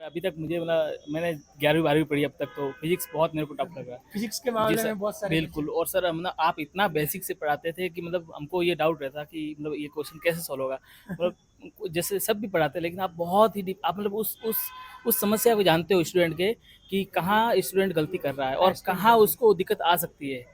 अभी तक मुझे मतलब मैंने 11वीं 12वीं पढ़ी अब तक, तो फिजिक्स बहुत मेरे को टफ लगा। फिजिक्स के जी मामले सर, में बहुत सारे बिल्कुल। और सर मतलब आप इतना बेसिक से पढ़ाते थे कि मतलब हमको ये डाउट रहता कि मतलब ये क्वेश्चन कैसे सॉल्व होगा। मतलब जैसे सब भी पढ़ाते हैं, लेकिन आप बहुत ही डीप, आप मतलब उस समस्या को जानते हो स्टूडेंट के, कि कहाँ स्टूडेंट गलती कर रहा है और स्टूडेंट कहाँ गलती उसको दिक्कत आ सकती है,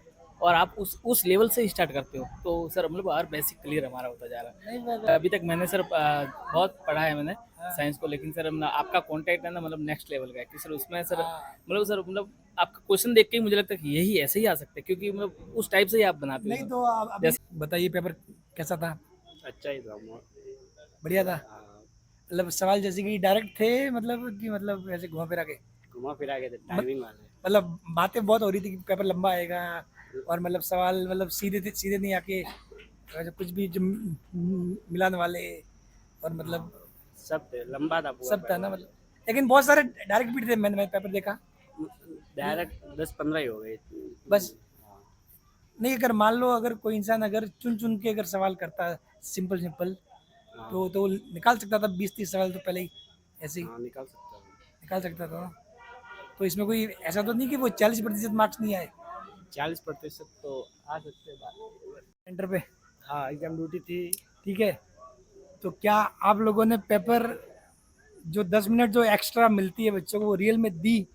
और आप उस लेवल से स्टार्ट करते हो। तो सर मतलब हर बेसिक क्लियर हमारा होता जा रहा नहीं है। अभी तक मैंने सर बहुत पढ़ा है मैंने हाँ, साइंस को, लेकिन सर मतलब आपका कॉन्टैक्ट है ना, मतलब नेक्स्ट लेवल का है कि सर उसमें सर हाँ, मतलब आपका क्वेश्चन देख के ही मुझे लगता है कि यही ऐसे ही आ सकते हैं, क्योंकि मतलब उस टाइप से ही आप बनाते नहीं हो तो आप अभी जैसे। बताइए पेपर कैसा था? अच्छा ही था बढ़िया था। मतलब सवाल जैसे कि डायरेक्ट थे, मतलब कि मतलब ऐसे घुमा फिरा के, घुमा फिरा के थे मत- टाइमिंग वाले। मतलब बातें बहुत हो रही थी कि पेपर लंबा आएगा, और मतलब सवाल मतलब सीधे नहीं आके वैसे कुछ भी जो मिलाने वाले, और मतलब सब थे, लंबा था पूरा सब था ना पेपर। मतलब। लेकिन बहुत सारे डायरेक्ट भी थे, मैंने पेपर देखा। डायरेक्ट 10-15 ही हो गए। बस नहीं, अगर मान लो अगर कोई इंसान अगर चुन चुन के अगर सवाल करता सिंपल सिंपल, हाँ तो निकाल सकता था 20-30 सवाल तो पहले ही ऐसे ही हाँ, निकाल सकता हूँ। निकाल सकता था ना। तो इसमें कोई ऐसा तो नहीं कि वो 40% मार्क्स नहीं आए 40% तो आ सकते बात। सेंटर पे। हाँ, एग्जाम ड्यूटी थी। ठीक है, तो क्या आप लोगों ने पेपर जो 10 मिनट जो एक्स्ट्रा मिलती है बच्चों को वो रियल में दी?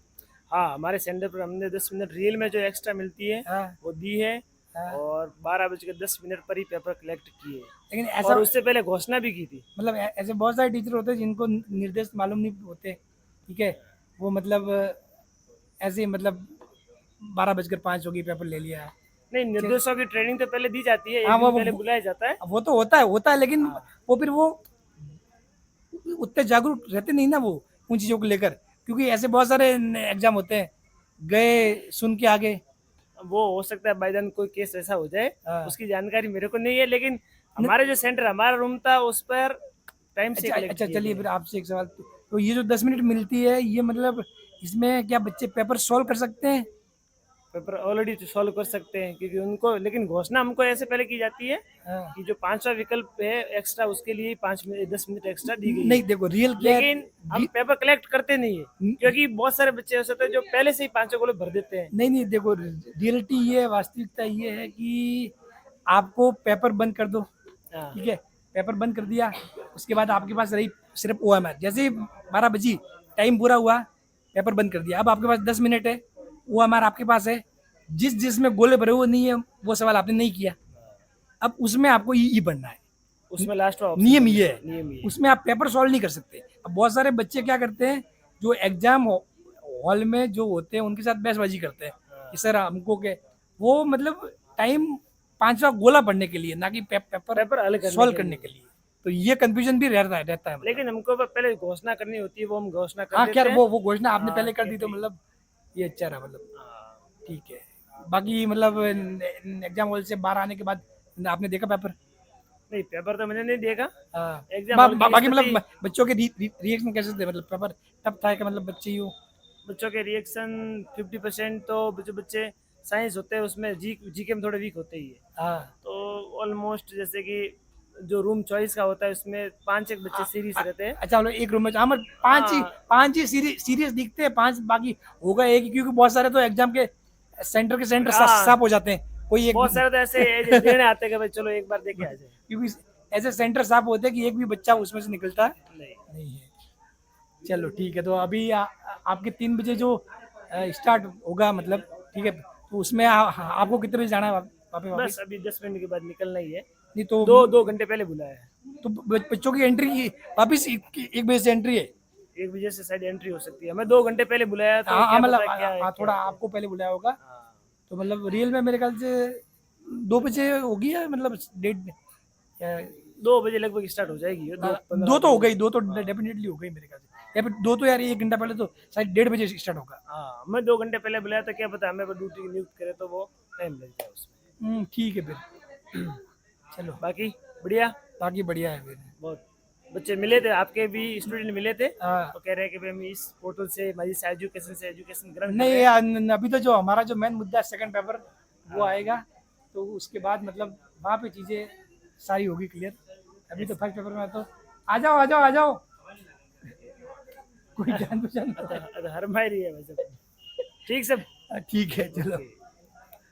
हाँ, हमारे सेंटर पर हमने 10 मिनट रियल में जो एक्स्ट्रा मिलती है हाँ, वो दी है। हाँ। और 12 बज के 10 मिनट पर ही पेपर कलेक्ट किए। लेकिन और ऐसा उससे पहले घोषणा भी की थी। मतलब ऐसे बहुत सारे टीचर होते हैं जिनको निर्देश मालूम नहीं होते। ठीक है, वो मतलब ऐसे ही मतलब 12:05 होगी पेपर ले लिया। नहीं, निर्देशों की ट्रेनिंग तो पहले दी जाती है, हाँ, एक दिन पहले बुलाया जाता है। वो तो होता है, लेकिन हाँ वो फिर वो उतने जागरूक रहते नहीं ना वो उन चीज़ों को लेकर, क्योंकि ऐसे बहुत सारे एग्जाम होते हैं, गए सुन के आगे। वो हो सकता है बाई चांस कोई केस ऐसा हो जाए, हाँ। उसकी जानकारी मेरे को नहीं है, लेकिन न- हमारे जो सेंटर हमारा रूम था उस पर टाइम से अच्छा कलेक्ट अच्छा, किए चलिए गए। फिर आपसे एक सवाल। तो ये जो 10 मिनट मिलती है, ये मतलब इसमें क्या बच्चे पेपर सॉल्व कर सकते हैं? पेपर ऑलरेडी सॉल्व कर सकते हैं, क्योंकि उनको, लेकिन घोषणा हमको ऐसे पहले की जाती है हाँ। कि जो पांचवा विकल्प है एक्स्ट्रा, उसके लिए 5 मिनट 10 मिनट एक्स्ट्रा दी गई नहीं है। देखो, रियल क्या है, लेकिन हम पेपर कलेक्ट करते नहीं है, क्योंकि बहुत सारे बच्चे ऐसे होते हैं जो पहले से ही पांचों को भर देते हैं। नहीं नहीं देखो, रियलिटी ये है, वास्तविकता ये है कि आपको पेपर बंद कर दो। हाँ ठीक है, पेपर बंद कर दिया, उसके बाद आपके पास रही सिर्फ OMR। जैसे ही 12 बजी, टाइम पूरा हुआ, पेपर बंद कर दिया। अब आपके पास 10 मिनट है, OMR आपके पास है, जिसमें गोले भरे हुए नहीं है वो सवाल आपने नहीं किया। अब उसमें आपको ई पढ़ना है। उसमें लास्ट ऑप्शन नियम पढ़ने ये का है, नियम ये है। उसमें आप पेपर सॉल्व नहीं कर सकते। अब बहुत सारे बच्चे क्या करते हैं, जो एग्जाम हॉल में जो होते हैं उनके साथ बहसबाजी करते हैं कि सर हमको के, वो मतलब टाइम पांचवा गोला पढ़ने के लिए, ना कि पेपर पेपर हल करने सॉल्व के करने के लिए। लिए। तो ये कंफ्यूजन भी रहता है मतलब। लेकिन हमको पहले घोषणा करनी होती है, वो हम घोषणा कर हाँ खैर, देते हैं। वो घोषणा आपने हाँ पहले कर कि दी तो भाई। मतलब ये अच्छा रहा मतलब। हाँ। ठीक है, बाकी मतलब एग्जाम हॉल से बाहर आने के बाद आपने देखा पेपर? नहीं, पेपर तो मैंने नहीं देखा। हाँ। एग्जाम हॉल की बाकी स्थिति। मतलब बच्चों के रिएक्शन कैसे थे? मतलब पेपर टफ था कि मतलब बच्चे ही हो? बच्चों के रिएक्शन 50% तो जो बच्चे साइंस होते हैं उसमें जीके में थोड़े वीक होते ही है। हाँ। तो ऑलमोस्ट जैसे कि जो रूम चॉइस का होता है उसमें 5 एक बच्चे सीरीज रहते हैं। अच्छा, मतलब एक रूम में हाँ, मतलब हाँ पांच ही सीरियस दिखते हैं, पांच बाकी होगा एक ही, क्योंकि बहुत सारे तो एग्जाम के सेंटर हाँ, साफ हो जाते हैं, कोई एक भी बहुत सारे तो ऐसे देने आते हैं कि भाई चलो एक बार देखे आ जाए। क्योंकि ऐसे सेंटर साफ होते हैं कि एक भी बच्चा उसमें से निकलता नहीं। नहीं है। चलो ठीक है, तो अभी आपके 3 बजे जो स्टार्ट होगा मतलब, ठीक है, तो उसमें आपको कितने बजे जाना है बस वापस? अभी 10 मिनट के बाद निकलना ही है। नहीं तो 2 घंटे पहले बुलाया है। बच्चों की एंट्री वापस 1 बजे से एंट्री है? 1 बजे से शायद एंट्री हो सकती है, हमें 2 घंटे पहले बुलाया तो हाँ हाँ, क्या मतलब पता क्या है क्या थोड़ा है। आपको पहले बुलाया होगा। हाँ। तो मतलब रियल में मेरे ख्याल से 2 बजे होगी, या मतलब डेट या 2 बजे लगभग स्टार्ट हो जाएगी ये, 2:15 दो तो हो 2 गई, दो तो डेफिनेटली हो गई मेरे ख्याल से, या फिर दो तो यार 1 घंटा पहले तो शायद 1:30 बजे स्टार्ट होगा। हाँ, मैं 2 घंटे पहले बुलाया था, क्या पता हमें ड्यूटी नियुक्त करे तो वो टाइम लग जाए उसमें। ठीक है फिर। चलो, बाकी बढ़िया। बाकी बढ़िया है फिर। बहुत बच्चे मिले थे, आपके भी स्टूडेंट मिले थे, हाँ। तो कह रहे हैं कि भाई हम इस पोर्टल से हमारी से एजुकेशन ग्रहण कर नहीं रहे हैं। यार, अभी तो जो हमारा जो मेन मुद्दा है सेकंड पेपर, वो हाँ। आएगा, तो उसके बाद मतलब वहाँ पे चीज़ें सारी होगी क्लियर। अभी तो फर्स्ट पेपर में तो आ जाओ आ जाओ आ जाओ। कोई जान पहचान हर मायरी है वैसे। ठीक सब। ठीक है चलो।